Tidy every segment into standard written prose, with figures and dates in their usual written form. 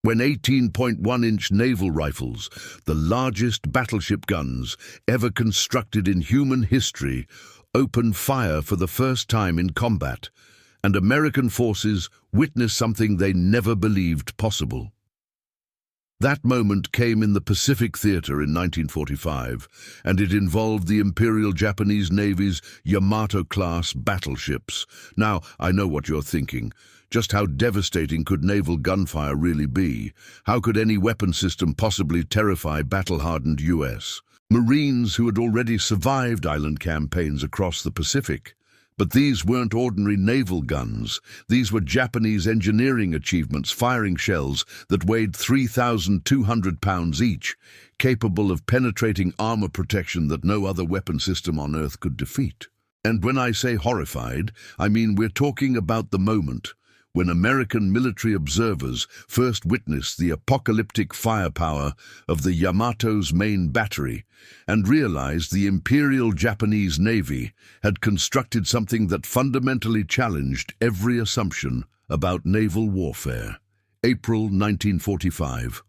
when 18.1-inch naval rifles, the largest battleship guns ever constructed in human history, opened fire for the first time in combat, and American forces witnessed something they never believed possible. That moment came in the Pacific Theater in 1945, and it involved the Imperial Japanese Navy's Yamato-class battleships. Now, I know what you're thinking. Just how devastating could naval gunfire really be? How could any weapon system possibly terrify battle-hardened US Marines who had already survived island campaigns across the Pacific? But these weren't ordinary naval guns. These were Japanese engineering achievements, firing shells that weighed 3,200 pounds each, capable of penetrating armor protection that no other weapon system on Earth could defeat. And when I say horrified, I mean we're talking about the moment when American military observers first witnessed the apocalyptic firepower of the Yamato's main battery and realized the Imperial Japanese Navy had constructed something that fundamentally challenged every assumption about naval warfare. April 1945.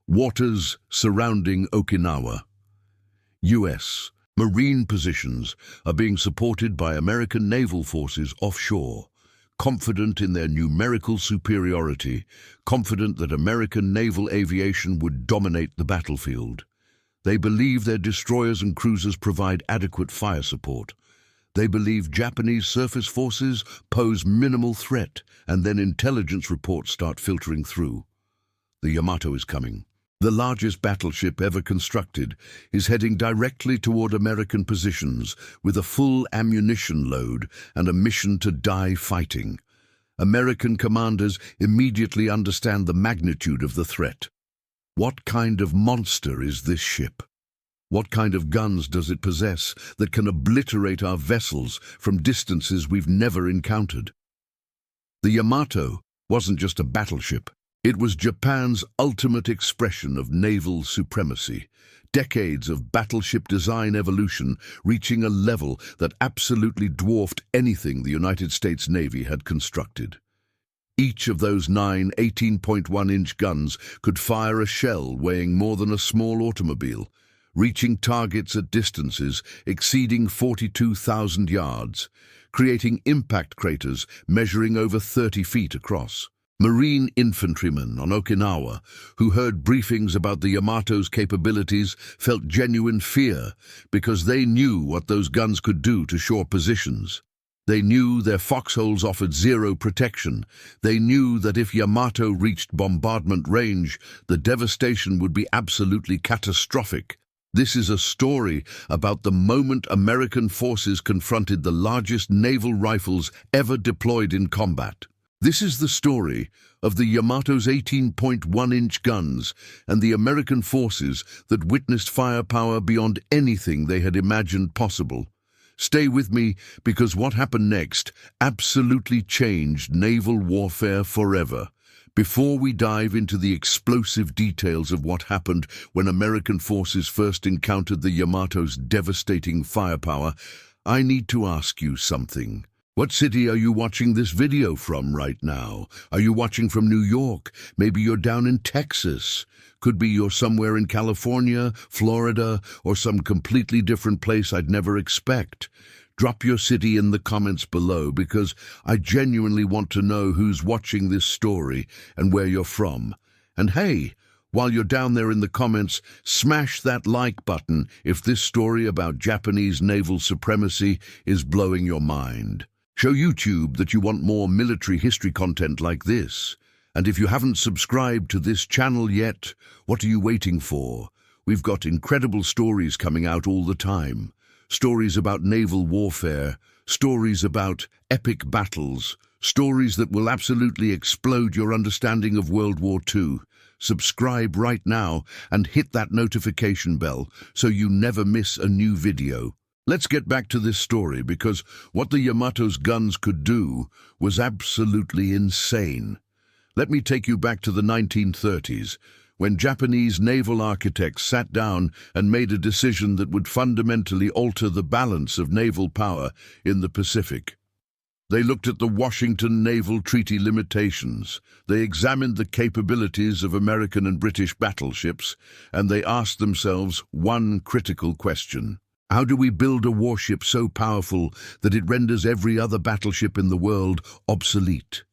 Waters surrounding Okinawa. U.S. Marine positions are being supported by American naval forces offshore, confident in their numerical superiority, confident that American naval aviation would dominate the battlefield. They believe their destroyers and cruisers provide adequate fire support. They believe Japanese surface forces pose minimal threat, and then intelligence reports start filtering through. The Yamato is coming. The largest battleship ever constructed is heading directly toward American positions with a full ammunition load and a mission to die fighting. American commanders immediately understand the magnitude of the threat. What kind of monster is this ship? What kind of guns does it possess that can obliterate our vessels from distances we've never encountered? The Yamato wasn't just a battleship. It was Japan's ultimate expression of naval supremacy, decades of battleship design evolution reaching a level that absolutely dwarfed anything the United States Navy had constructed. Each of those 9 18.1-inch guns could fire a shell weighing more than a small automobile, reaching targets at distances exceeding 42,000 yards, creating impact craters measuring over 30 feet across. Marine infantrymen on Okinawa, who heard briefings about the Yamato's capabilities, felt genuine fear because they knew what those guns could do to shore positions. They knew their foxholes offered zero protection. They knew that if Yamato reached bombardment range, the devastation would be absolutely catastrophic. This is a story about the moment American forces confronted the largest naval rifles ever deployed in combat. This is the story of the Yamato's 18.1-inch guns and the American forces that witnessed firepower beyond anything they had imagined possible. Stay with me, because what happened next absolutely changed naval warfare forever. Before we dive into the explosive details of what happened when American forces first encountered the Yamato's devastating firepower, I need to ask you something. What city are you watching this video from right now? Are you watching from New York? Maybe you're down in Texas. Could be you're somewhere in California, Florida, or some completely different place I'd never expect. Drop your city in the comments below, because I genuinely want to know who's watching this story and where you're from. And hey, while you're down there in the comments, smash that like button if this story about Japanese naval supremacy is blowing your mind. Show YouTube that you want more military history content like this. And if you haven't subscribed to this channel yet, what are you waiting for? We've got incredible stories coming out all the time. Stories about naval warfare, stories about epic battles, stories that will absolutely explode your understanding of World War II. Subscribe right now and hit that notification bell so you never miss a new video. Let's get back to this story, because what the Yamato's guns could do was absolutely insane. Let me take you back to the 1930s, when Japanese naval architects sat down and made a decision that would fundamentally alter the balance of naval power in the Pacific. They looked at the Washington Naval Treaty limitations. They examined the capabilities of American and British battleships, and they asked themselves one critical question. How do we build a warship so powerful that it renders every other battleship in the world obsolete?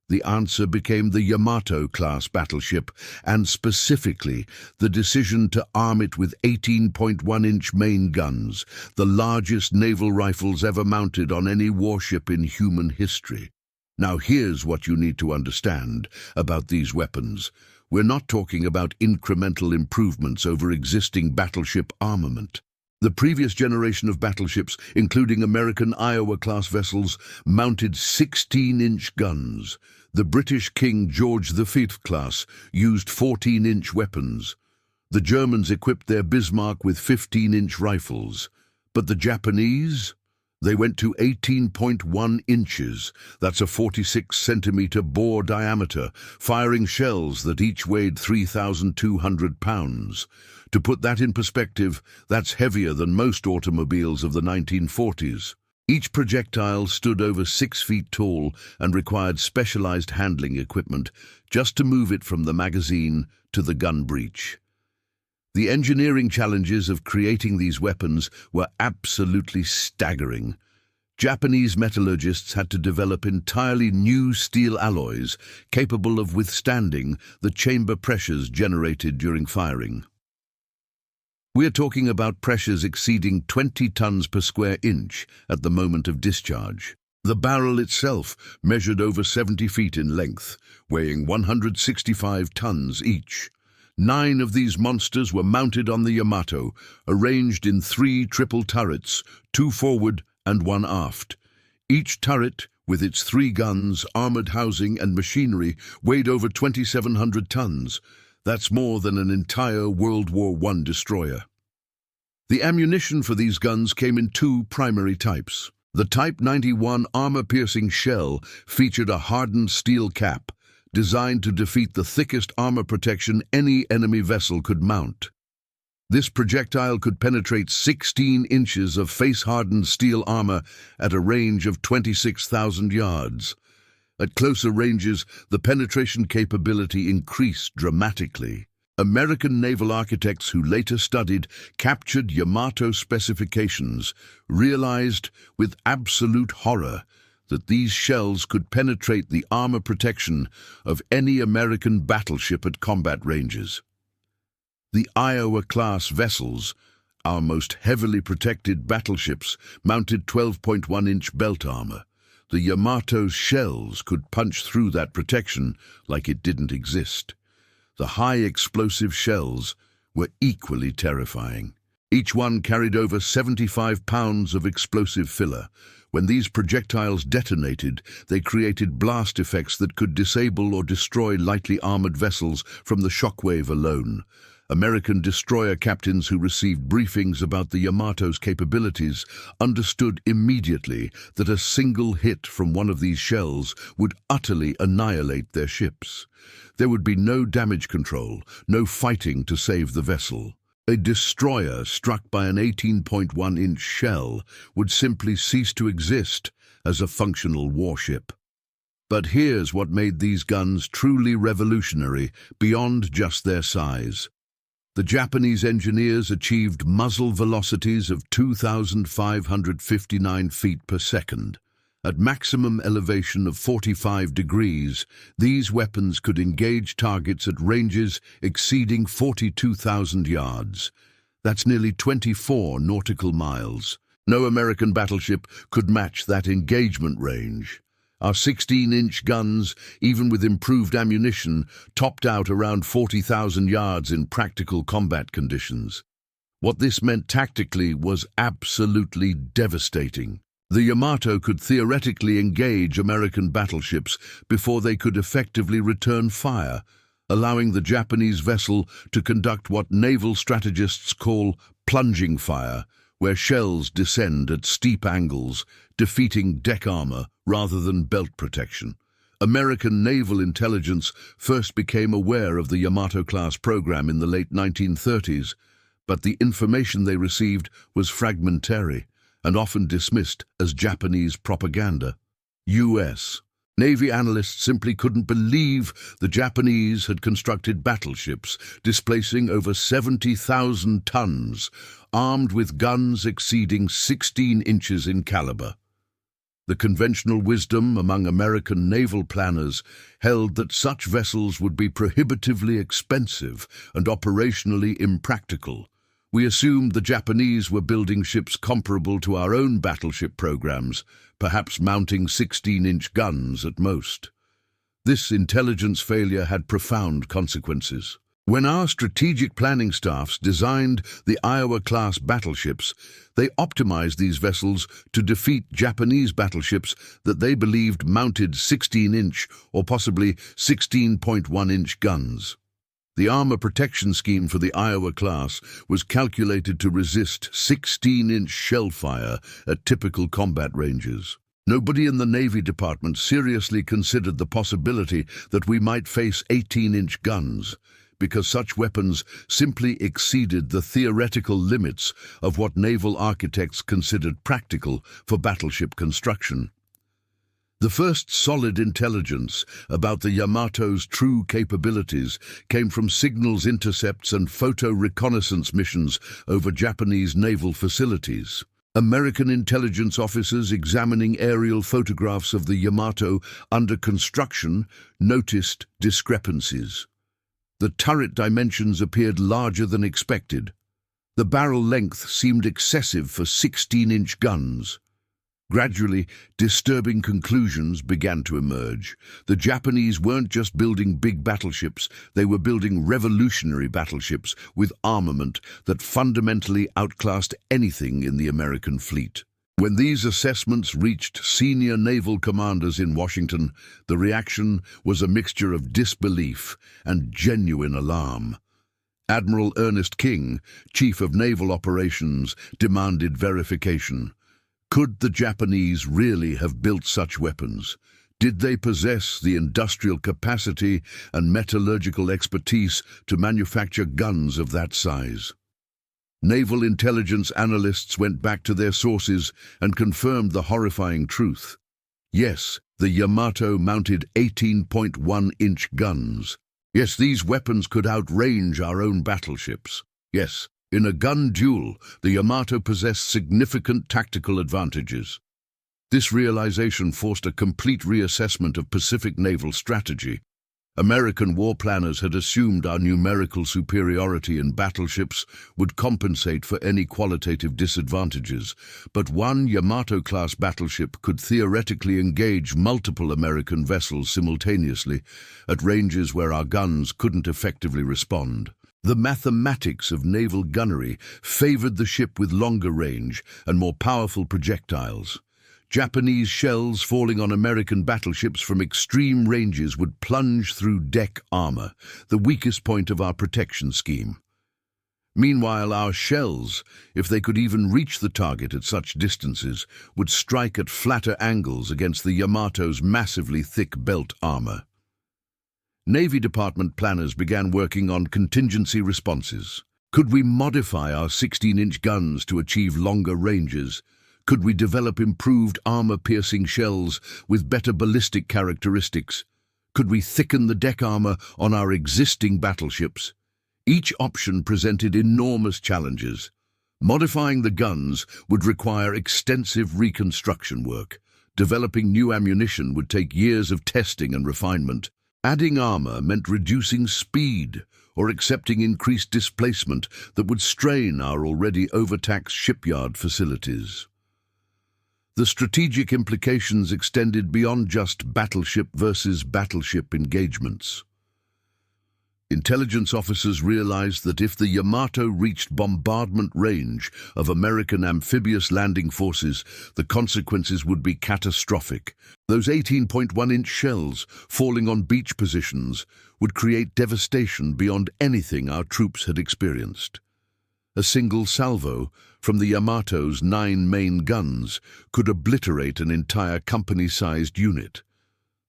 The answer became the Yamato-class battleship, and specifically the decision to arm it with 18.1-inch main guns, the largest naval rifles ever mounted on any warship in human history. Now here's what you need to understand about these weapons. We're not talking about incremental improvements over existing battleship armament. The previous generation of battleships, including American Iowa-class vessels, mounted 16-inch guns. The British King George V class used 14-inch weapons. The Germans equipped their Bismarck with 15-inch rifles. But the Japanese? They went to 18.1 inches. That's a 46-centimeter bore diameter, firing shells that each weighed 3,200 pounds. To put that in perspective, that's heavier than most automobiles of the 1940s. Each projectile stood over 6 feet tall and required specialized handling equipment just to move it from the magazine to the gun breech. The engineering challenges of creating these weapons were absolutely staggering. Japanese metallurgists had to develop entirely new steel alloys capable of withstanding the chamber pressures generated during firing. We're talking about pressures exceeding 20 tons per square inch at the moment of discharge. The barrel itself measured over 70 feet in length, weighing 165 tons each. 9 of these monsters were mounted on the Yamato, arranged in 3 triple turrets, 2 forward and 1 aft. Each turret, with its 3 guns, armored housing and machinery, weighed over 2,700 tons. That's more than an entire World War I destroyer. The ammunition for these guns came in 2 primary types. The Type 91 armor-piercing shell featured a hardened steel cap, designed to defeat the thickest armor protection any enemy vessel could mount. This projectile could penetrate 16 inches of face-hardened steel armor at a range of 26,000 yards. At closer ranges, the penetration capability increased dramatically. American naval architects who later studied captured Yamato specifications realized with absolute horror that these shells could penetrate the armor protection of any American battleship at combat ranges. The Iowa-class vessels, our most heavily protected battleships, mounted 12.1-inch belt armor. The Yamato's shells could punch through that protection like it didn't exist. The high-explosive shells were equally terrifying. Each one carried over 75 pounds of explosive filler. When these projectiles detonated, they created blast effects that could disable or destroy lightly armored vessels from the shockwave alone. American destroyer captains who received briefings about the Yamato's capabilities understood immediately that a single hit from one of these shells would utterly annihilate their ships. There would be no damage control, no fighting to save the vessel. A destroyer struck by an 18.1-inch shell would simply cease to exist as a functional warship. But here's what made these guns truly revolutionary beyond just their size. The Japanese engineers achieved muzzle velocities of 2,559 feet per second. At maximum elevation of 45 degrees, these weapons could engage targets at ranges exceeding 42,000 yards. That's nearly 24 nautical miles. No American battleship could match that engagement range. Our 16-inch guns, even with improved ammunition, topped out around 40,000 yards in practical combat conditions. What this meant tactically was absolutely devastating. The Yamato could theoretically engage American battleships before they could effectively return fire, allowing the Japanese vessel to conduct what naval strategists call plunging fire, where shells descend at steep angles, defeating deck armor rather than belt protection. American naval intelligence first became aware of the Yamato-class program in the late 1930s, but the information they received was fragmentary and often dismissed as Japanese propaganda. US. Navy analysts simply couldn't believe the Japanese had constructed battleships displacing over 70,000 tons, armed with guns exceeding 16 inches in caliber. The conventional wisdom among American naval planners held that such vessels would be prohibitively expensive and operationally impractical. We assumed the Japanese were building ships comparable to our own battleship programs, perhaps mounting 16-inch guns at most. This intelligence failure had profound consequences. When our strategic planning staffs designed the Iowa-class battleships, they optimized these vessels to defeat Japanese battleships that they believed mounted 16-inch or possibly 16.1-inch guns. The armor protection scheme for the Iowa class was calculated to resist 16-inch shell fire at typical combat ranges. Nobody in the Navy Department seriously considered the possibility that we might face 18-inch guns, because such weapons simply exceeded the theoretical limits of what naval architects considered practical for battleship construction. The first solid intelligence about the Yamato's true capabilities came from signals intercepts and photo reconnaissance missions over Japanese naval facilities. American intelligence officers examining aerial photographs of the Yamato under construction noticed discrepancies. The turret dimensions appeared larger than expected. The barrel length seemed excessive for 16-inch guns. Gradually, disturbing conclusions began to emerge. The Japanese weren't just building big battleships, they were building revolutionary battleships with armament that fundamentally outclassed anything in the American fleet. When these assessments reached senior naval commanders in Washington, the reaction was a mixture of disbelief and genuine alarm. Admiral Ernest King, Chief of Naval Operations, demanded verification. Could the Japanese really have built such weapons? Did they possess the industrial capacity and metallurgical expertise to manufacture guns of that size? Naval intelligence analysts went back to their sources and confirmed the horrifying truth. Yes, the Yamato mounted 18.1-inch guns. Yes, these weapons could outrange our own battleships. Yes, in a gun duel, the Yamato possessed significant tactical advantages. This realization forced a complete reassessment of Pacific naval strategy. American war planners had assumed our numerical superiority in battleships would compensate for any qualitative disadvantages, but one Yamato-class battleship could theoretically engage multiple American vessels simultaneously at ranges where our guns couldn't effectively respond. The mathematics of naval gunnery favored the ship with longer range and more powerful projectiles. Japanese shells falling on American battleships from extreme ranges would plunge through deck armor, the weakest point of our protection scheme. Meanwhile, our shells, if they could even reach the target at such distances, would strike at flatter angles against the Yamato's massively thick belt armor. Navy Department planners began working on contingency responses. Could we modify our 16-inch guns to achieve longer ranges? Could we develop improved armor-piercing shells with better ballistic characteristics? Could we thicken the deck armor on our existing battleships? Each option presented enormous challenges. Modifying the guns would require extensive reconstruction work. Developing new ammunition would take years of testing and refinement. Adding armor meant reducing speed or accepting increased displacement that would strain our already overtaxed shipyard facilities. The strategic implications extended beyond just battleship versus battleship engagements. Intelligence officers realized that if the Yamato reached bombardment range of American amphibious landing forces, the consequences would be catastrophic. Those 18.1-inch shells falling on beach positions would create devastation beyond anything our troops had experienced. A single salvo from the Yamato's 9 main guns could obliterate an entire company-sized unit.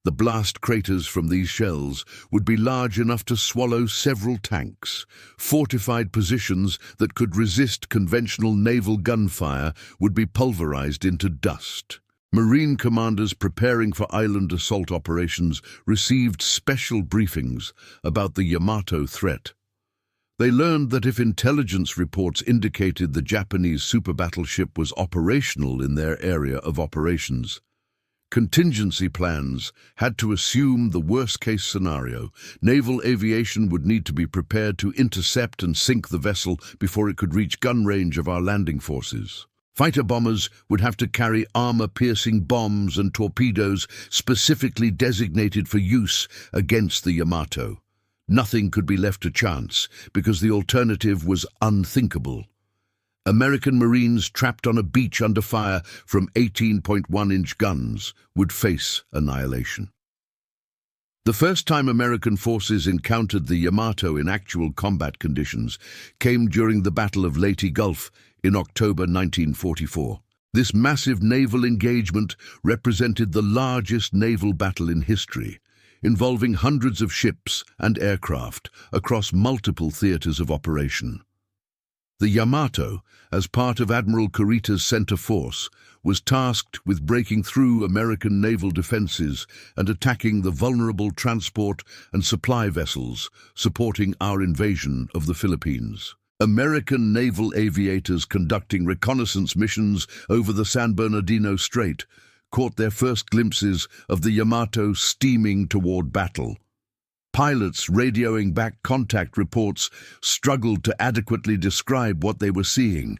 The blast craters from these shells would be large enough to swallow several tanks. Fortified positions that could resist conventional naval gunfire would be pulverized into dust. Marine commanders preparing for island assault operations received special briefings about the Yamato threat. They learned that if intelligence reports indicated the Japanese super-battleship was operational in their area of operations, contingency plans had to assume the worst-case scenario. Naval aviation would need to be prepared to intercept and sink the vessel before it could reach gun range of our landing forces. Fighter bombers would have to carry armor-piercing bombs and torpedoes specifically designated for use against the Yamato. Nothing could be left to chance, because the alternative was unthinkable. American Marines trapped on a beach under fire from 18.1-inch guns would face annihilation. The first time American forces encountered the Yamato in actual combat conditions came during the Battle of Leyte Gulf in October 1944. This massive naval engagement represented the largest naval battle in history, involving hundreds of ships and aircraft across multiple theaters of operation. The Yamato, as part of Admiral Kurita's center force, was tasked with breaking through American naval defenses and attacking the vulnerable transport and supply vessels supporting our invasion of the Philippines. American naval aviators conducting reconnaissance missions over the San Bernardino Strait caught their first glimpses of the Yamato steaming toward battle. Pilots radioing back contact reports struggled to adequately describe what they were seeing.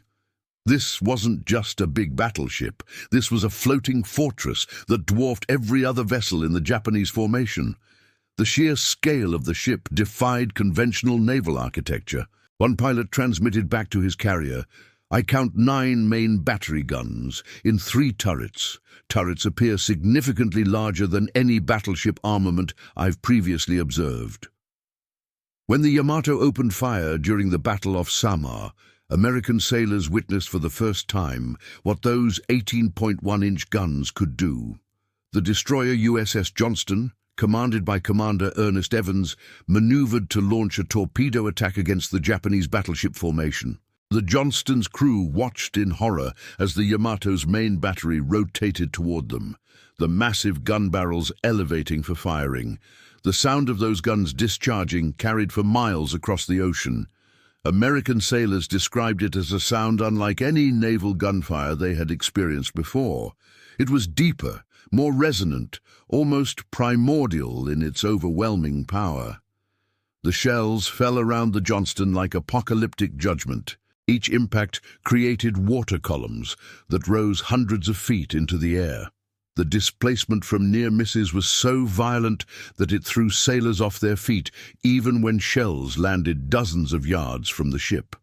This wasn't just a big battleship. This was a floating fortress that dwarfed every other vessel in the Japanese formation. The sheer scale of the ship defied conventional naval architecture. One pilot transmitted back to his carrier, "I count 9 main battery guns in 3 turrets. Turrets appear significantly larger than any battleship armament I've previously observed." When the Yamato opened fire during the Battle off Samar, American sailors witnessed for the first time what those 18.1-inch guns could do. The destroyer USS Johnston, commanded by Commander Ernest Evans, maneuvered to launch a torpedo attack against the Japanese battleship formation. The Johnston's crew watched in horror as the Yamato's main battery rotated toward them, the massive gun barrels elevating for firing. The sound of those guns discharging carried for miles across the ocean. American sailors described it as a sound unlike any naval gunfire they had experienced before. It was deeper, more resonant, almost primordial in its overwhelming power. The shells fell around the Johnston like apocalyptic judgment. Each impact created water columns that rose hundreds of feet into the air. The displacement from near misses was so violent that it threw sailors off their feet, even when shells landed dozens of yards from the ship.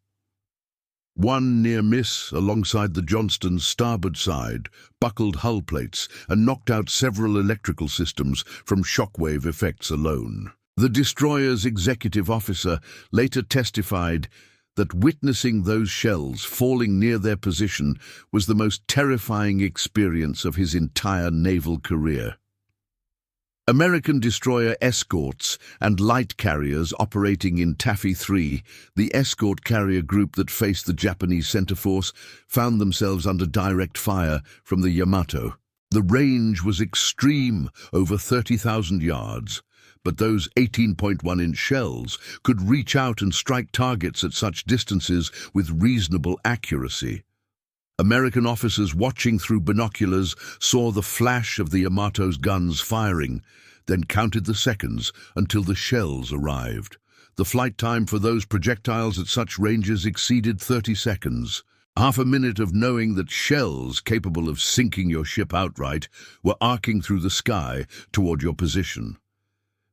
One near miss alongside the Johnston's starboard side buckled hull plates and knocked out several electrical systems from shockwave effects alone. The destroyer's executive officer later testified that witnessing those shells falling near their position was the most terrifying experience of his entire naval career. American destroyer escorts and light carriers operating in Taffy 3, the escort carrier group that faced the Japanese center force, found themselves under direct fire from the Yamato. The range was extreme, over 30,000 yards, but those 18.1-inch shells could reach out and strike targets at such distances with reasonable accuracy. American officers watching through binoculars saw the flash of the Yamato's guns firing, then counted the seconds until the shells arrived. The flight time for those projectiles at such ranges exceeded 30 seconds. Half a minute of knowing that shells capable of sinking your ship outright were arcing through the sky toward your position.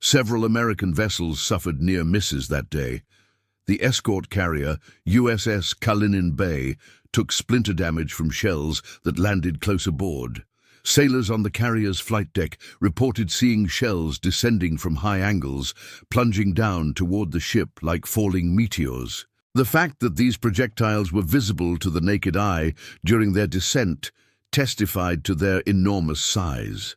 Several American vessels suffered near misses that day. The escort carrier, USS Kalinin Bay, took splinter damage from shells that landed close aboard. Sailors on the carrier's flight deck reported seeing shells descending from high angles, plunging down toward the ship like falling meteors. The fact that these projectiles were visible to the naked eye during their descent testified to their enormous size.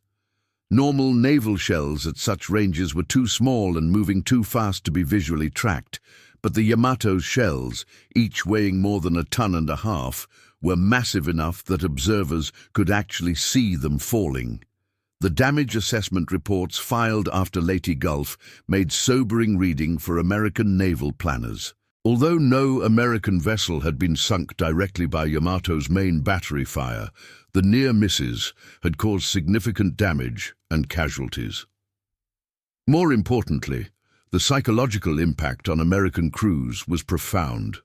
Normal naval shells at such ranges were too small and moving too fast to be visually tracked, But the Yamato's shells, each weighing more than 1.5 tons, were massive enough that observers could actually see them falling. The damage assessment reports filed after Leyte Gulf made sobering reading for American naval planners. Although no American vessel had been sunk directly by Yamato's main battery fire, the near misses had caused significant damage and casualties. More importantly, the psychological impact on American crews was profound.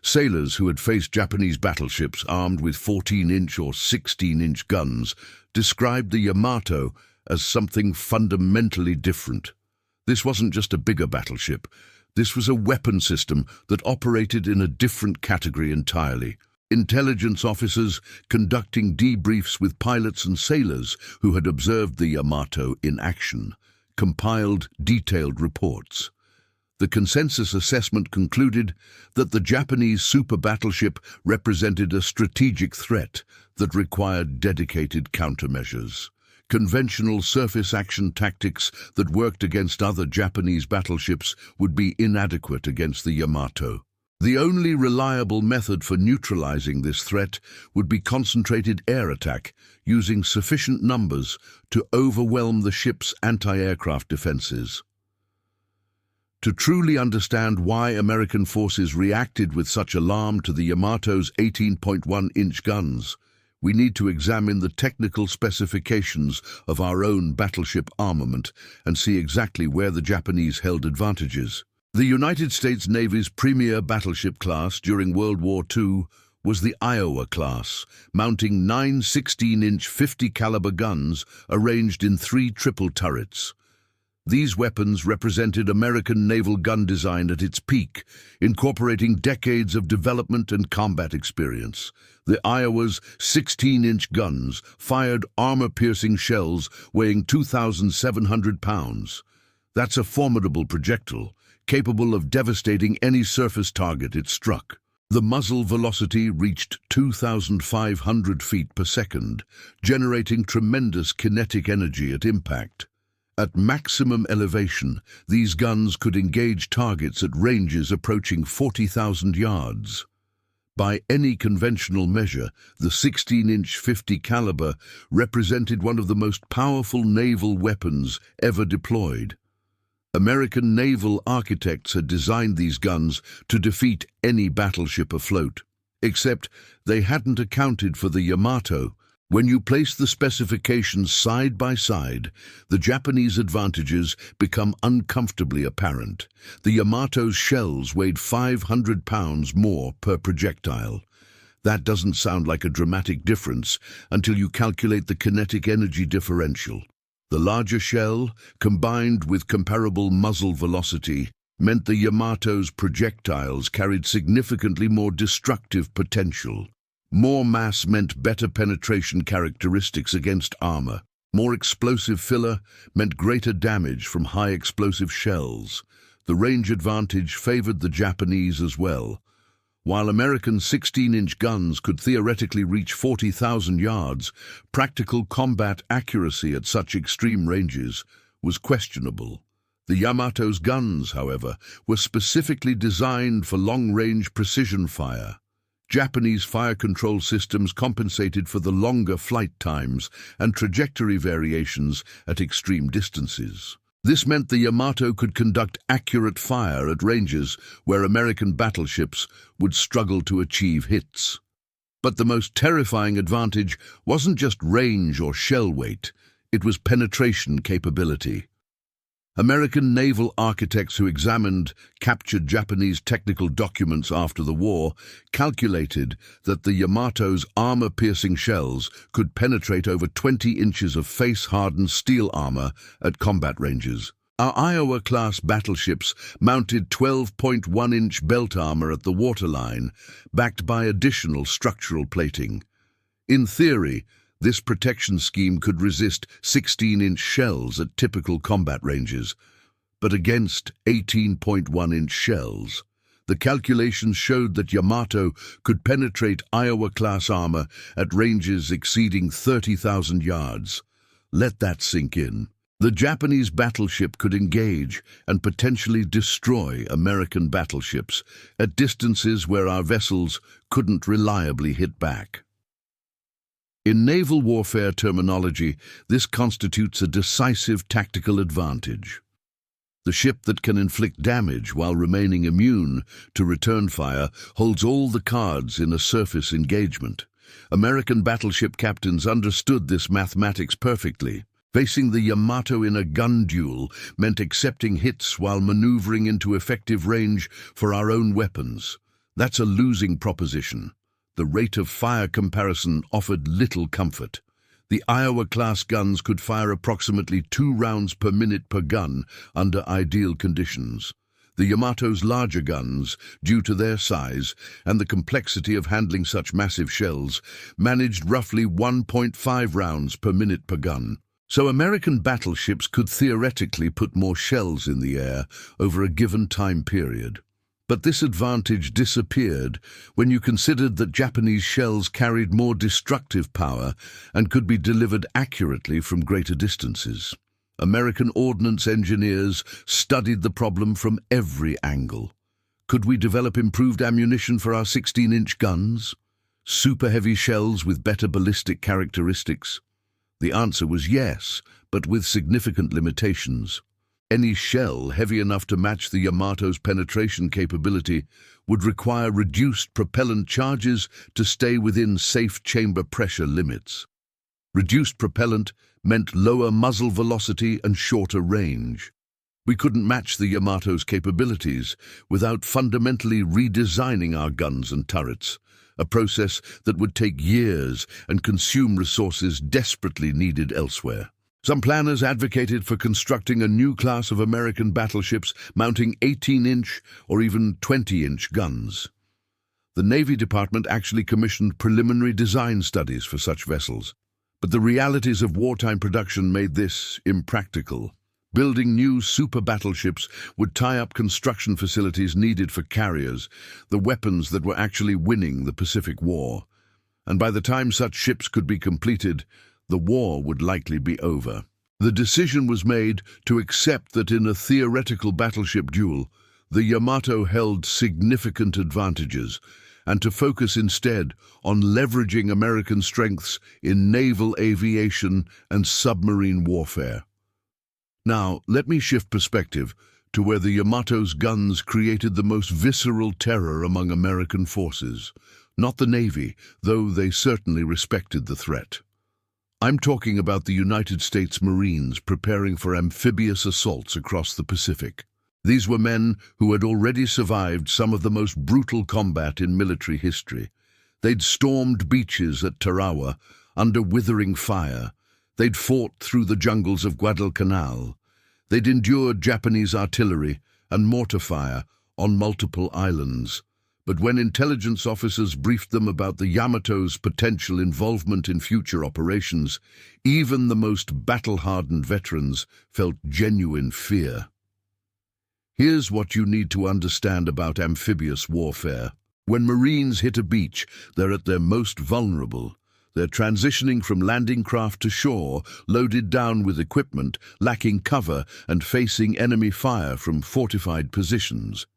Sailors who had faced Japanese battleships armed with 14-inch or 16-inch guns described the Yamato as something fundamentally different. This wasn't just a bigger battleship. This was a weapon system that operated in a different category entirely. Intelligence officers conducting debriefs with pilots and sailors who had observed the Yamato in action compiled detailed reports. The consensus assessment concluded that the Japanese super-battleship represented a strategic threat that required dedicated countermeasures. Conventional surface action tactics that worked against other Japanese battleships would be inadequate against the Yamato. The only reliable method for neutralizing this threat would be concentrated air attack, using sufficient numbers to overwhelm the ship's anti-aircraft defenses. To truly understand why American forces reacted with such alarm to the Yamato's 18.1-inch guns, we need to examine the technical specifications of our own battleship armament and see exactly where the Japanese held advantages. The United States Navy's premier battleship class during World War II was the Iowa class, mounting 9 16-inch 50-caliber guns arranged in 3 triple turrets. These weapons represented American naval gun design at its peak, incorporating decades of development and combat experience. The Iowa's 16-inch guns fired armor-piercing shells weighing 2,700 pounds. That's a formidable projectile, capable of devastating any surface target it struck. The muzzle velocity reached 2,500 feet per second, generating tremendous kinetic energy at impact. At maximum elevation, these guns could engage targets at ranges approaching 40,000 yards. By any conventional measure, the 16-inch 50 caliber represented one of the most powerful naval weapons ever deployed. American naval architects had designed these guns to defeat any battleship afloat. Except they hadn't accounted for the Yamato. When you place the specifications side by side, the Japanese advantages become uncomfortably apparent. The Yamato's shells weighed 500 pounds more per projectile. That doesn't sound like a dramatic difference until you calculate the kinetic energy differential. The larger shell, combined with comparable muzzle velocity, meant the Yamato's projectiles carried significantly more destructive potential. More mass meant better penetration characteristics against armor. More explosive filler meant greater damage from high explosive shells. The range advantage favored the Japanese as well. While American 16-inch guns could theoretically reach 40,000 yards, practical combat accuracy at such extreme ranges was questionable. The Yamato's guns, however, were specifically designed for long-range precision fire. Japanese fire control systems compensated for the longer flight times and trajectory variations at extreme distances. This meant the Yamato could conduct accurate fire at ranges where American battleships would struggle to achieve hits. But the most terrifying advantage wasn't just range or shell weight, it was penetration capability. American naval architects who examined captured Japanese technical documents after the war calculated that the Yamato's armor-piercing shells could penetrate over 20 inches of face-hardened steel armor at combat ranges. Our Iowa-class battleships mounted 12.1-inch belt armor at the waterline, backed by additional structural plating. In theory, this protection scheme could resist 16-inch shells at typical combat ranges, but against 18.1-inch shells, the calculations showed that Yamato could penetrate Iowa-class armor at ranges exceeding 30,000 yards. Let that sink in. The Japanese battleship could engage and potentially destroy American battleships at distances where our vessels couldn't reliably hit back. In naval warfare terminology, this constitutes a decisive tactical advantage. The ship that can inflict damage while remaining immune to return fire holds all the cards in a surface engagement. American battleship captains understood this mathematics perfectly. Facing the Yamato in a gun duel meant accepting hits while maneuvering into effective range for our own weapons. That's a losing proposition. The rate of fire comparison offered little comfort. The Iowa-class guns could fire approximately 2 rounds per minute per gun under ideal conditions. The Yamato's larger guns, due to their size and the complexity of handling such massive shells, managed roughly 1.5 rounds per minute per gun. So American battleships could theoretically put more shells in the air over a given time period. But this advantage disappeared when you considered that Japanese shells carried more destructive power and could be delivered accurately from greater distances. American ordnance engineers studied the problem from every angle. Could we develop improved ammunition for our 16-inch guns? Super heavy shells with better ballistic characteristics? The answer was yes, but with significant limitations. Any shell heavy enough to match the Yamato's penetration capability would require reduced propellant charges to stay within safe chamber pressure limits. Reduced propellant meant lower muzzle velocity and shorter range. We couldn't match the Yamato's capabilities without fundamentally redesigning our guns and turrets, a process that would take years and consume resources desperately needed elsewhere. Some planners advocated for constructing a new class of American battleships mounting 18-inch or even 20-inch guns. The Navy Department actually commissioned preliminary design studies for such vessels, but the realities of wartime production made this impractical. Building new super-battleships would tie up construction facilities needed for carriers, the weapons that were actually winning the Pacific War. And by the time such ships could be completed, the war would likely be over. The decision was made to accept that in a theoretical battleship duel, the Yamato held significant advantages, and to focus instead on leveraging American strengths in naval aviation and submarine warfare. Now, let me shift perspective to where the Yamato's guns created the most visceral terror among American forces. Not the Navy, though they certainly respected the threat. I'm talking about the United States Marines preparing for amphibious assaults across the Pacific. These were men who had already survived some of the most brutal combat in military history. They'd stormed beaches at Tarawa under withering fire. They'd fought through the jungles of Guadalcanal. They'd endured Japanese artillery and mortar fire on multiple islands. But when intelligence officers briefed them about the Yamato's potential involvement in future operations, even the most battle-hardened veterans felt genuine fear. Here's what you need to understand about amphibious warfare. When Marines hit a beach, they're at their most vulnerable. They're transitioning from landing craft to shore, loaded down with equipment, lacking cover and facing enemy fire from fortified positions.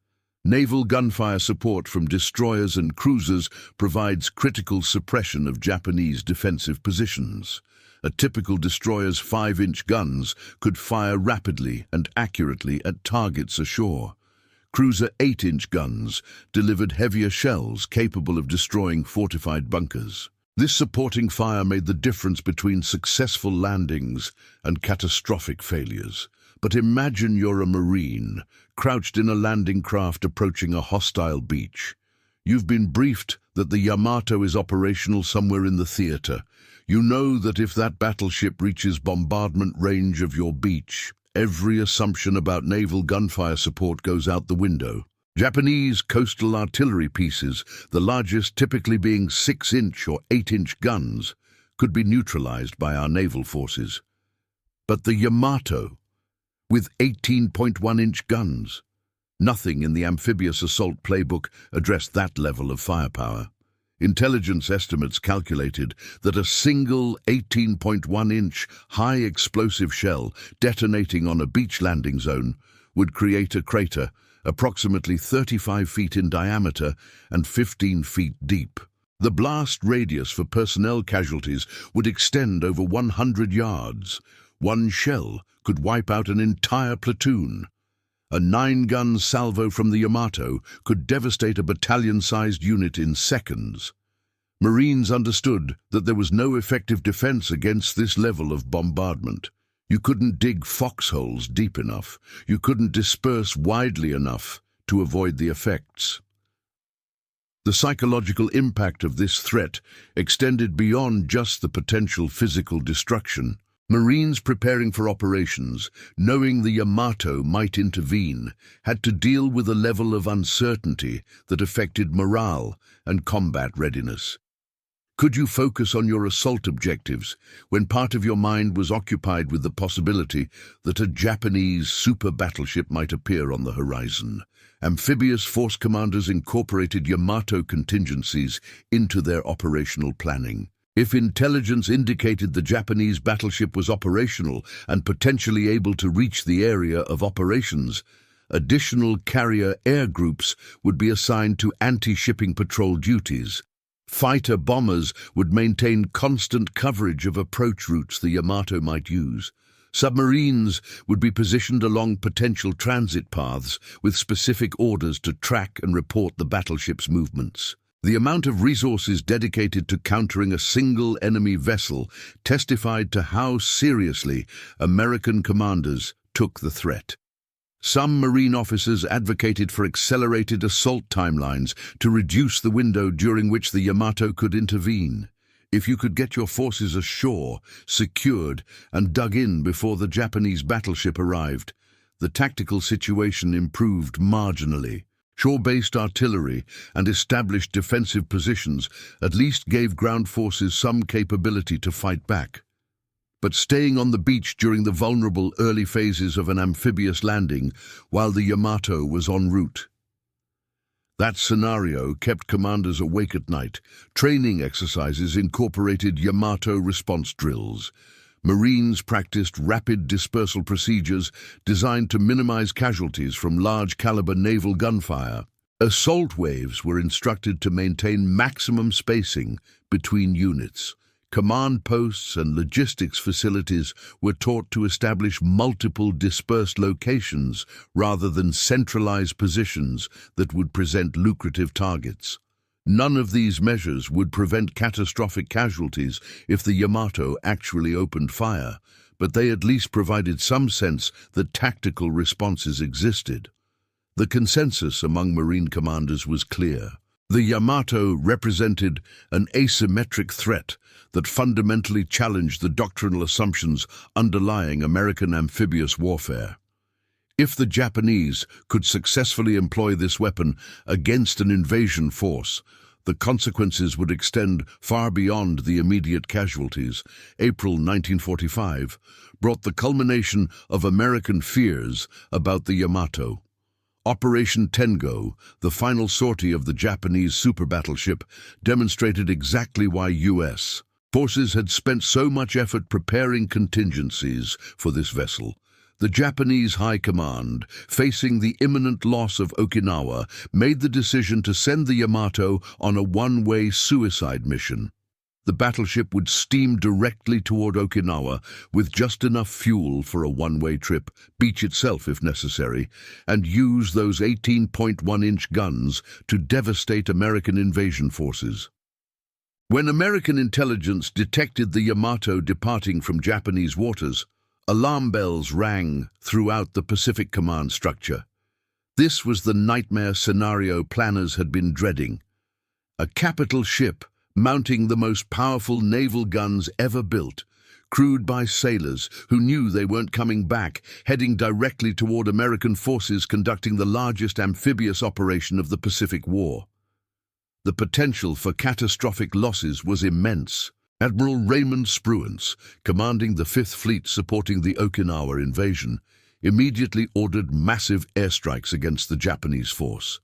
Naval gunfire support from destroyers and cruisers provides critical suppression of Japanese defensive positions. A typical destroyer's 5-inch guns could fire rapidly and accurately at targets ashore. Cruiser 8-inch guns delivered heavier shells capable of destroying fortified bunkers. This supporting fire made the difference between successful landings and catastrophic failures. But imagine you're a Marine, crouched in a landing craft approaching a hostile beach. You've been briefed that the Yamato is operational somewhere in the theater. You know that if that battleship reaches bombardment range of your beach, every assumption about naval gunfire support goes out the window. Japanese coastal artillery pieces, the largest typically being 6-inch or 8-inch guns, could be neutralized by our naval forces. But the Yamato, with 18.1-inch guns, nothing in the amphibious assault playbook addressed that level of firepower. Intelligence estimates calculated that a single 18.1-inch high explosive shell detonating on a beach landing zone would create a crater approximately 35 feet in diameter and 15 feet deep. The blast radius for personnel casualties would extend over 100 yards. One shell could wipe out an entire platoon. A 9-gun salvo from the Yamato could devastate a battalion-sized unit in seconds. Marines understood that there was no effective defense against this level of bombardment. You couldn't dig foxholes deep enough. You couldn't disperse widely enough to avoid the effects. The psychological impact of this threat extended beyond just the potential physical destruction. Marines preparing for operations, knowing the Yamato might intervene, had to deal with a level of uncertainty that affected morale and combat readiness. Could you focus on your assault objectives when part of your mind was occupied with the possibility that a Japanese super-battleship might appear on the horizon? Amphibious force commanders incorporated Yamato contingencies into their operational planning. If intelligence indicated the Japanese battleship was operational and potentially able to reach the area of operations, additional carrier air groups would be assigned to anti-shipping patrol duties. Fighter bombers would maintain constant coverage of approach routes the Yamato might use. Submarines would be positioned along potential transit paths with specific orders to track and report the battleship's movements. The amount of resources dedicated to countering a single enemy vessel testified to how seriously American commanders took the threat. Some Marine officers advocated for accelerated assault timelines to reduce the window during which the Yamato could intervene. If you could get your forces ashore, secured, and dug in before the Japanese battleship arrived, the tactical situation improved marginally. Shore-based artillery and established defensive positions at least gave ground forces some capability to fight back. But staying on the beach during the vulnerable early phases of an amphibious landing while the Yamato was en route. That scenario kept commanders awake at night. Training exercises incorporated Yamato response drills. Marines practiced rapid dispersal procedures designed to minimize casualties from large-caliber naval gunfire. Assault waves were instructed to maintain maximum spacing between units. Command posts and logistics facilities were taught to establish multiple dispersed locations rather than centralized positions that would present lucrative targets. None of these measures would prevent catastrophic casualties if the Yamato actually opened fire, but they at least provided some sense that tactical responses existed. The consensus among Marine commanders was clear. The Yamato represented an asymmetric threat that fundamentally challenged the doctrinal assumptions underlying American amphibious warfare. If the Japanese could successfully employ this weapon against an invasion force, the consequences would extend far beyond the immediate casualties. April 1945 brought the culmination of American fears about the Yamato. Operation Tengo, the final sortie of the Japanese super-battleship, demonstrated exactly why U.S. forces had spent so much effort preparing contingencies for this vessel. The Japanese High Command, facing the imminent loss of Okinawa, made the decision to send the Yamato on a one-way suicide mission. The battleship would steam directly toward Okinawa with just enough fuel for a one-way trip, beach itself if necessary, and use those 18.1-inch guns to devastate American invasion forces. When American intelligence detected the Yamato departing from Japanese waters, alarm bells rang throughout the Pacific Command structure. This was the nightmare scenario planners had been dreading. A capital ship mounting the most powerful naval guns ever built, crewed by sailors who knew they weren't coming back, heading directly toward American forces conducting the largest amphibious operation of the Pacific War. The potential for catastrophic losses was immense. Admiral Raymond Spruance, commanding the Fifth Fleet supporting the Okinawa invasion, immediately ordered massive airstrikes against the Japanese force.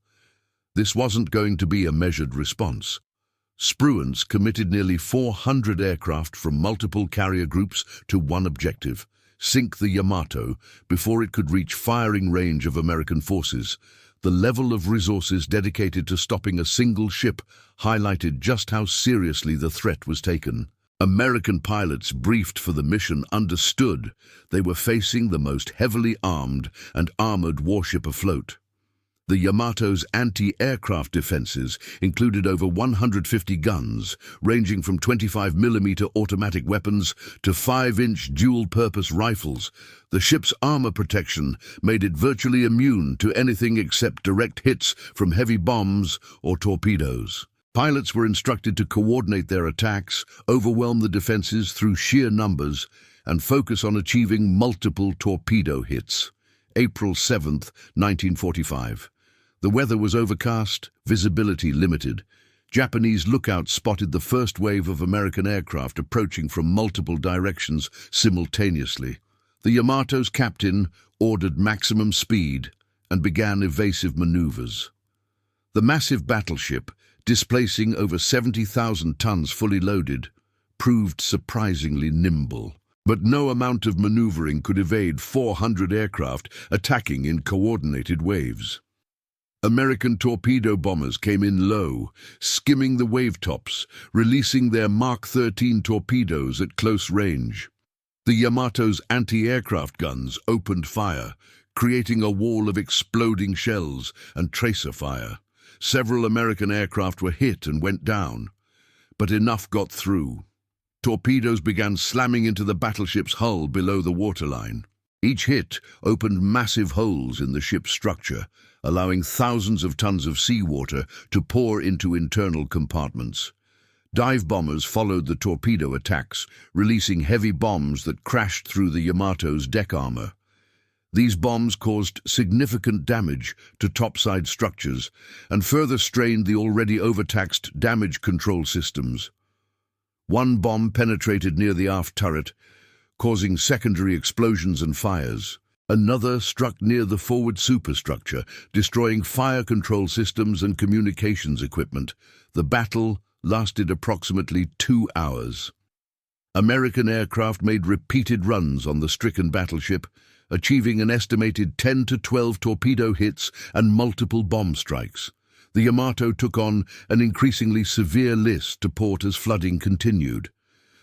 This wasn't going to be a measured response. Spruance committed nearly 400 aircraft from multiple carrier groups to one objective: sink the Yamato before it could reach firing range of American forces. The level of resources dedicated to stopping a single ship highlighted just how seriously the threat was taken. American pilots briefed for the mission understood they were facing the most heavily armed and armored warship afloat. The Yamato's anti-aircraft defenses included over 150 guns, ranging from 25mm automatic weapons to 5-inch dual-purpose rifles. The ship's armor protection made it virtually immune to anything except direct hits from heavy bombs or torpedoes. Pilots were instructed to coordinate their attacks, overwhelm the defenses through sheer numbers, and focus on achieving multiple torpedo hits. April 7, 1945. The weather was overcast, visibility limited. Japanese lookouts spotted the first wave of American aircraft approaching from multiple directions simultaneously. The Yamato's captain ordered maximum speed and began evasive maneuvers. The massive battleship, displacing over 70,000 tons fully loaded, proved surprisingly nimble. But no amount of maneuvering could evade 400 aircraft attacking in coordinated waves. American torpedo bombers came in low, skimming the wavetops, releasing their Mark 13 torpedoes at close range. The Yamato's anti-aircraft guns opened fire, creating a wall of exploding shells and tracer fire. Several American aircraft were hit and went down, but enough got through. Torpedoes began slamming into the battleship's hull below the waterline. Each hit opened massive holes in the ship's structure, allowing thousands of tons of seawater to pour into internal compartments. Dive bombers followed the torpedo attacks, releasing heavy bombs that crashed through the Yamato's deck armor. These bombs caused significant damage to topside structures and further strained the already overtaxed damage control systems. One bomb penetrated near the aft turret, causing secondary explosions and fires. Another struck near the forward superstructure, destroying fire control systems and communications equipment. The battle lasted approximately 2 hours. American aircraft made repeated runs on the stricken battleship, achieving an estimated 10 to 12 torpedo hits and multiple bomb strikes. The Yamato took on an increasingly severe list to port as flooding continued.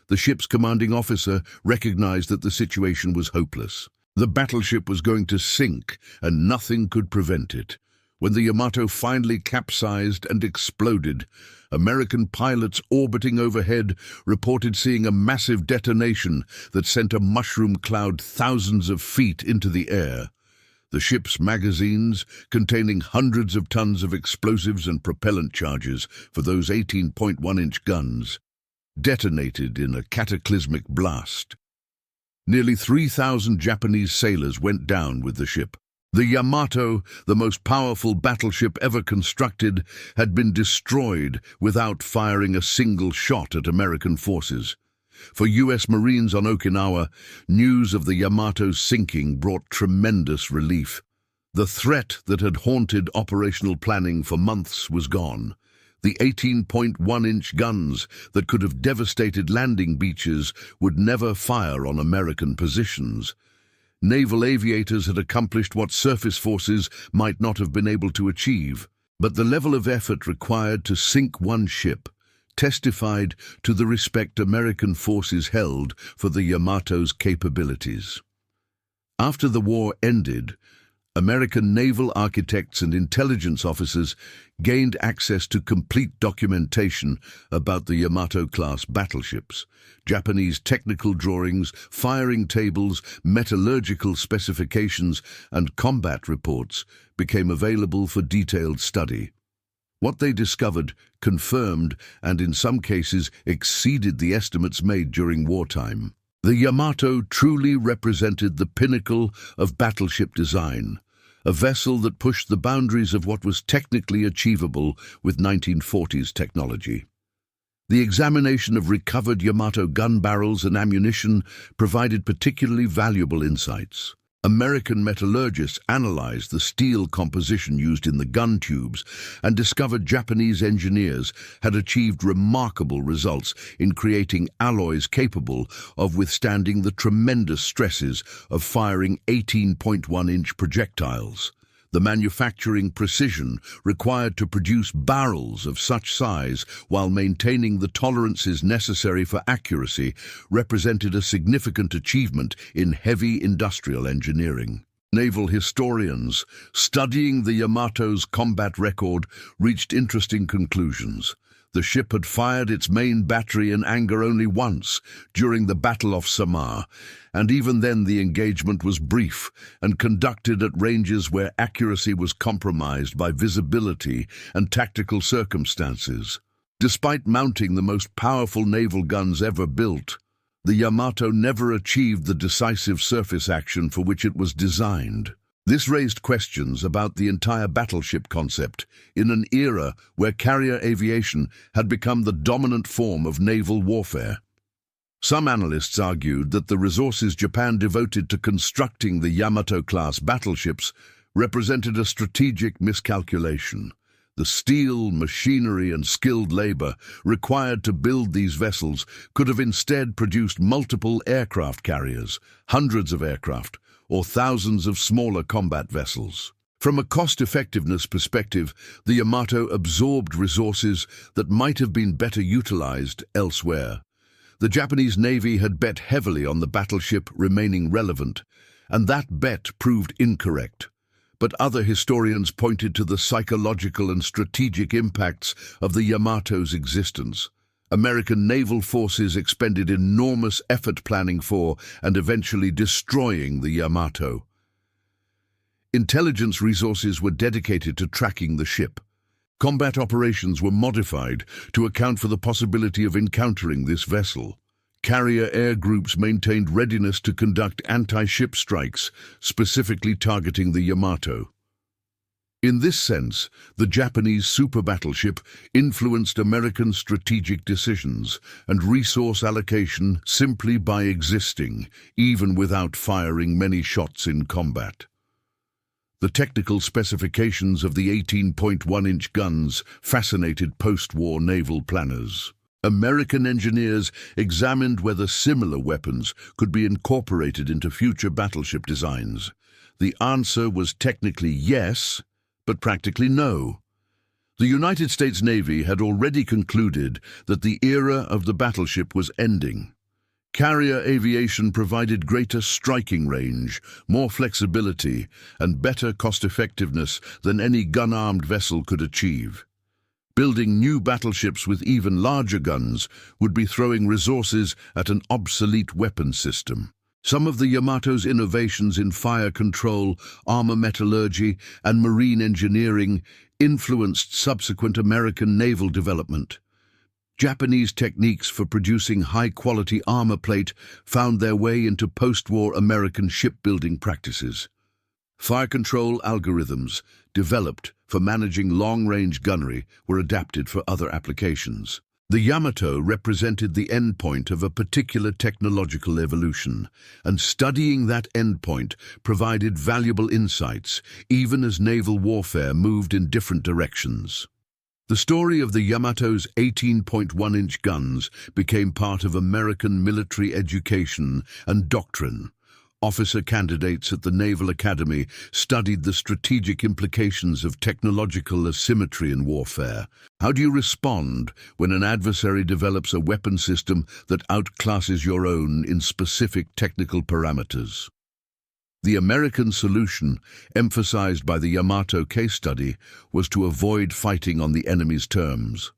The ship's commanding officer recognized that the situation was hopeless. The battleship was going to sink, and nothing could prevent it. When the Yamato finally capsized and exploded, American pilots orbiting overhead reported seeing a massive detonation that sent a mushroom cloud thousands of feet into the air. The ship's magazines, containing hundreds of tons of explosives and propellant charges for those 18.1-inch guns, detonated in a cataclysmic blast. Nearly 3,000 Japanese sailors went down with the ship. The Yamato, the most powerful battleship ever constructed, had been destroyed without firing a single shot at American forces. For U.S. Marines on Okinawa, news of the Yamato's sinking brought tremendous relief. The threat that had haunted operational planning for months was gone. The 18.1-inch guns that could have devastated landing beaches would never fire on American positions. Naval aviators had accomplished what surface forces might not have been able to achieve, but the level of effort required to sink one ship testified to the respect American forces held for the Yamato's capabilities. After the war ended, American naval architects and intelligence officers gained access to complete documentation about the Yamato-class battleships. Japanese technical drawings, firing tables, metallurgical specifications, and combat reports became available for detailed study. What they discovered confirmed and in some cases exceeded the estimates made during wartime. The Yamato truly represented the pinnacle of battleship design, a vessel that pushed the boundaries of what was technically achievable with 1940s technology. The examination of recovered Yamato gun barrels and ammunition provided particularly valuable insights. American metallurgists analyzed the steel composition used in the gun tubes and discovered Japanese engineers had achieved remarkable results in creating alloys capable of withstanding the tremendous stresses of firing 18.1-inch projectiles. The manufacturing precision required to produce barrels of such size while maintaining the tolerances necessary for accuracy represented a significant achievement in heavy industrial engineering. Naval historians, studying the Yamato's combat record, reached interesting conclusions. The ship had fired its main battery in anger only once, during the Battle of Samar, and even then the engagement was brief and conducted at ranges where accuracy was compromised by visibility and tactical circumstances. Despite mounting the most powerful naval guns ever built, the Yamato never achieved the decisive surface action for which it was designed. This raised questions about the entire battleship concept in an era where carrier aviation had become the dominant form of naval warfare. Some analysts argued that the resources Japan devoted to constructing the Yamato-class battleships represented a strategic miscalculation. The steel, machinery, and skilled labor required to build these vessels could have instead produced multiple aircraft carriers, hundreds of aircraft, or thousands of smaller combat vessels. From a cost-effectiveness perspective, the Yamato absorbed resources that might have been better utilized elsewhere. The Japanese Navy had bet heavily on the battleship remaining relevant, and that bet proved incorrect. But other historians pointed to the psychological and strategic impacts of the Yamato's existence. American naval forces expended enormous effort planning for and eventually destroying the Yamato. Intelligence resources were dedicated to tracking the ship. Combat operations were modified to account for the possibility of encountering this vessel. Carrier air groups maintained readiness to conduct anti-ship strikes, specifically targeting the Yamato. In this sense, the Japanese super-battleship influenced American strategic decisions and resource allocation simply by existing, even without firing many shots in combat. The technical specifications of the 18.1-inch guns fascinated post-war naval planners. American engineers examined whether similar weapons could be incorporated into future battleship designs. The answer was technically yes, but practically no. The United States Navy had already concluded that the era of the battleship was ending. Carrier aviation provided greater striking range, more flexibility, and better cost-effectiveness than any gun-armed vessel could achieve. Building new battleships with even larger guns would be throwing resources at an obsolete weapon system. Some of the Yamato's innovations in fire control, armor metallurgy, and marine engineering influenced subsequent American naval development. Japanese techniques for producing high-quality armor plate found their way into post-war American shipbuilding practices. Fire control algorithms, developed for managing long-range gunnery, were adapted for other applications. The Yamato represented the endpoint of a particular technological evolution, and studying that endpoint provided valuable insights, even as naval warfare moved in different directions. The story of the Yamato's 18.1-inch guns became part of American military education and doctrine. Officer candidates at the Naval Academy studied the strategic implications of technological asymmetry in warfare. How do you respond when an adversary develops a weapon system that outclasses your own in specific technical parameters? The American solution, emphasized by the Yamato case study, was to avoid fighting on the enemy's terms.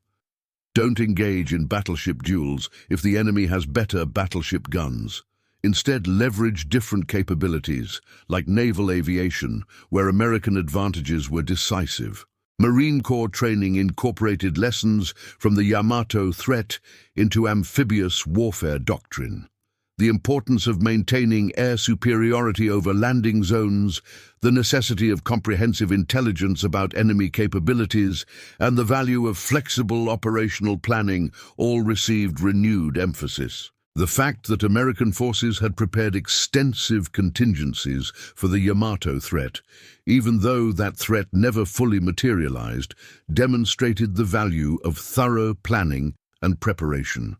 Don't engage in battleship duels if the enemy has better battleship guns. Instead, leverage different capabilities, like naval aviation, where American advantages were decisive. Marine Corps training incorporated lessons from the Yamato threat into amphibious warfare doctrine. The importance of maintaining air superiority over landing zones, the necessity of comprehensive intelligence about enemy capabilities, and the value of flexible operational planning all received renewed emphasis. The fact that American forces had prepared extensive contingencies for the Yamato threat, even though that threat never fully materialized, demonstrated the value of thorough planning and preparation.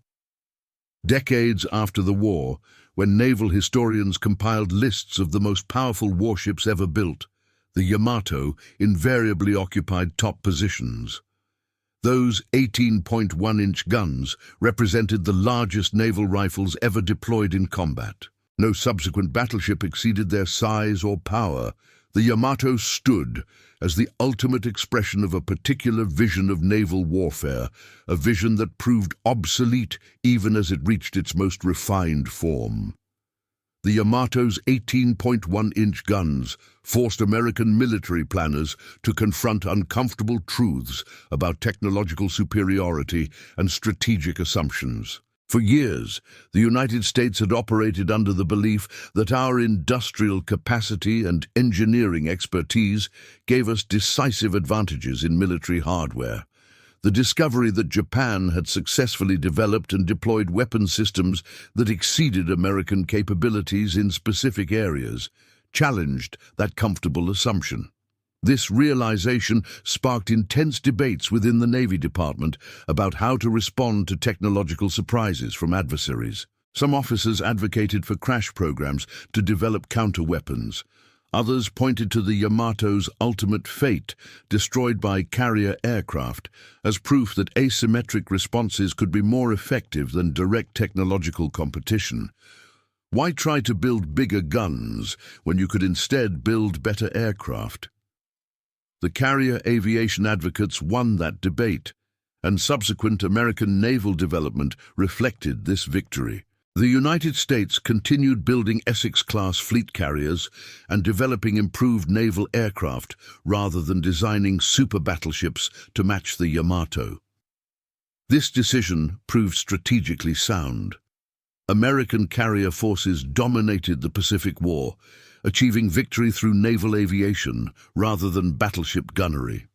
Decades after the war, when naval historians compiled lists of the most powerful warships ever built, the Yamato invariably occupied top positions. Those 18.1-inch guns represented the largest naval rifles ever deployed in combat. No subsequent battleship exceeded their size or power. The Yamato stood as the ultimate expression of a particular vision of naval warfare, a vision that proved obsolete even as it reached its most refined form. The Yamato's 18.1-inch guns forced American military planners to confront uncomfortable truths about technological superiority and strategic assumptions. For years, the United States had operated under the belief that our industrial capacity and engineering expertise gave us decisive advantages in military hardware. The discovery that Japan had successfully developed and deployed weapon systems that exceeded American capabilities in specific areas challenged that comfortable assumption. This realization sparked intense debates within the Navy Department about how to respond to technological surprises from adversaries. Some officers advocated for crash programs to develop counter-weapons. Others pointed to the Yamato's ultimate fate, destroyed by carrier aircraft, as proof that asymmetric responses could be more effective than direct technological competition. Why try to build bigger guns when you could instead build better aircraft? The carrier aviation advocates won that debate, and subsequent American naval development reflected this victory. The United States continued building Essex-class fleet carriers and developing improved naval aircraft rather than designing super-battleships to match the Yamato. This decision proved strategically sound. American carrier forces dominated the Pacific War, achieving victory through naval aviation rather than battleship gunnery.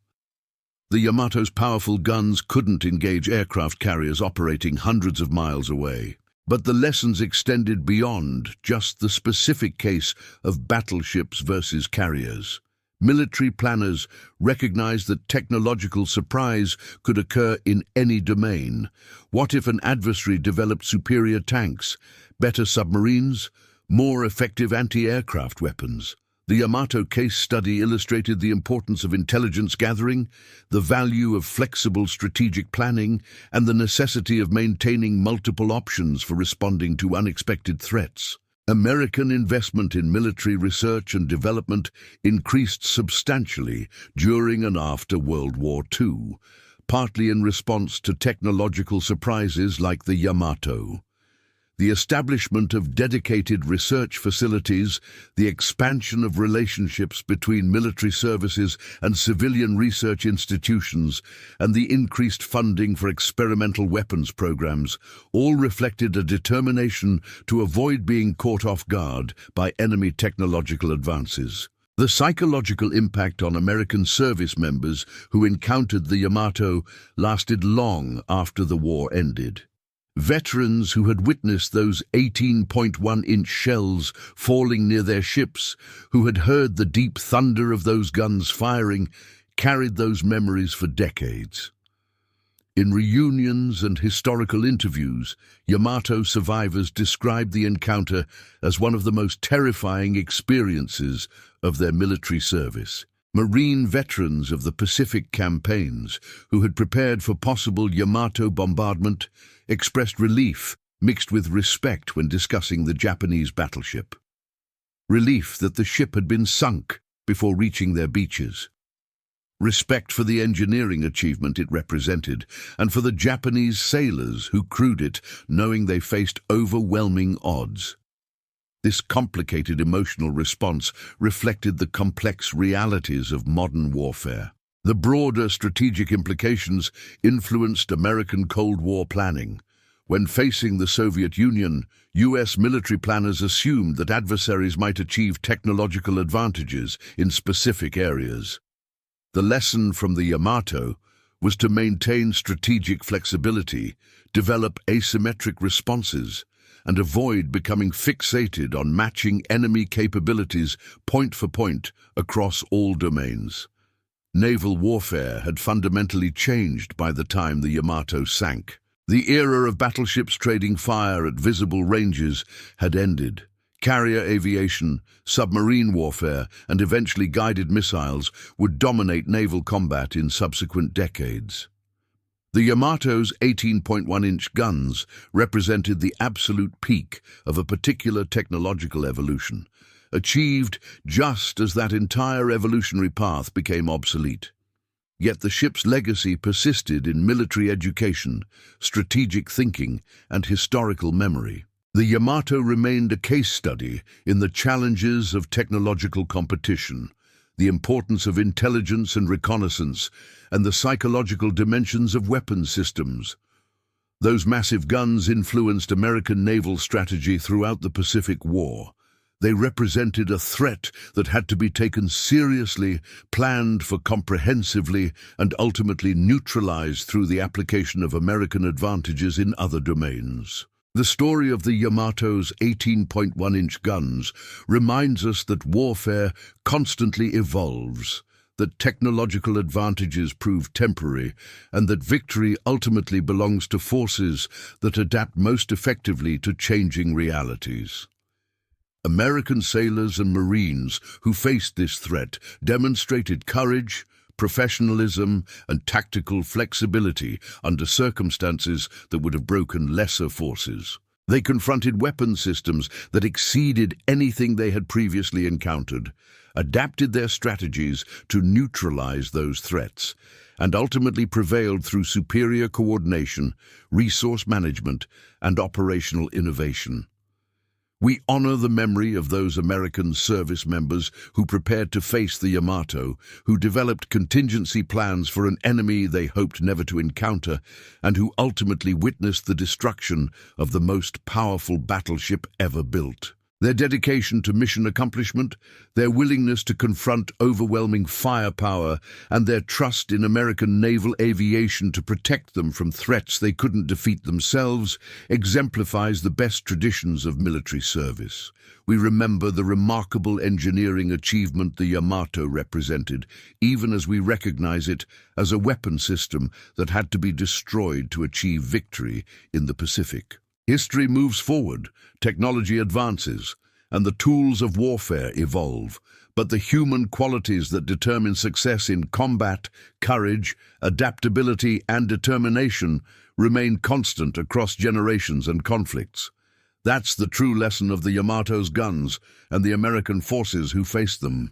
The Yamato's powerful guns couldn't engage aircraft carriers operating hundreds of miles away. But the lessons extended beyond just the specific case of battleships versus carriers. Military planners recognized that technological surprise could occur in any domain. What if an adversary developed superior tanks, better submarines, more effective anti-aircraft weapons? The Yamato case study illustrated the importance of intelligence gathering, the value of flexible strategic planning, and the necessity of maintaining multiple options for responding to unexpected threats. American investment in military research and development increased substantially during and after World War II, partly in response to technological surprises like the Yamato. The establishment of dedicated research facilities, the expansion of relationships between military services and civilian research institutions, and the increased funding for experimental weapons programs all reflected a determination to avoid being caught off guard by enemy technological advances. The psychological impact on American service members who encountered the Yamato lasted long after the war ended. Veterans who had witnessed those 18.1-inch shells falling near their ships, who had heard the deep thunder of those guns firing, carried those memories for decades. In reunions and historical interviews, Yamato survivors described the encounter as one of the most terrifying experiences of their military service. Marine veterans of the Pacific campaigns, who had prepared for possible Yamato bombardment, expressed relief mixed with respect when discussing the Japanese battleship. Relief that the ship had been sunk before reaching their beaches. Respect for the engineering achievement it represented, and for the Japanese sailors who crewed it, knowing they faced overwhelming odds. This complicated emotional response reflected the complex realities of modern warfare. The broader strategic implications influenced American Cold War planning. When facing the Soviet Union, U.S. military planners assumed that adversaries might achieve technological advantages in specific areas. The lesson from the Yamato was to maintain strategic flexibility, develop asymmetric responses, and avoid becoming fixated on matching enemy capabilities point for point across all domains. Naval warfare had fundamentally changed by the time the Yamato sank. The era of battleships trading fire at visible ranges had ended. Carrier aviation, submarine warfare, and eventually guided missiles would dominate naval combat in subsequent decades. The Yamato's 18.1-inch guns represented the absolute peak of a particular technological evolution, achieved just as that entire evolutionary path became obsolete. Yet the ship's legacy persisted in military education, strategic thinking, and historical memory. The Yamato remained a case study in the challenges of technological competition, the importance of intelligence and reconnaissance, and the psychological dimensions of weapons systems. Those massive guns influenced American naval strategy throughout the Pacific War. They represented a threat that had to be taken seriously, planned for comprehensively, and ultimately neutralized through the application of American advantages in other domains. The story of the Yamato's 18.1-inch guns reminds us that warfare constantly evolves, that technological advantages prove temporary, and that victory ultimately belongs to forces that adapt most effectively to changing realities. American sailors and Marines who faced this threat demonstrated courage, professionalism, and tactical flexibility under circumstances that would have broken lesser forces. They confronted weapon systems that exceeded anything they had previously encountered, adapted their strategies to neutralize those threats, and ultimately prevailed through superior coordination, resource management, and operational innovation. We honor the memory of those American service members who prepared to face the Yamato, who developed contingency plans for an enemy they hoped never to encounter, and who ultimately witnessed the destruction of the most powerful battleship ever built. Their dedication to mission accomplishment, their willingness to confront overwhelming firepower, and their trust in American naval aviation to protect them from threats they couldn't defeat themselves exemplifies the best traditions of military service. We remember the remarkable engineering achievement the Yamato represented, even as we recognize it as a weapon system that had to be destroyed to achieve victory in the Pacific. History moves forward, technology advances, and the tools of warfare evolve, but the human qualities that determine success in combat, courage, adaptability, and determination remain constant across generations and conflicts. That's the true lesson of the Yamato's guns and the American forces who faced them.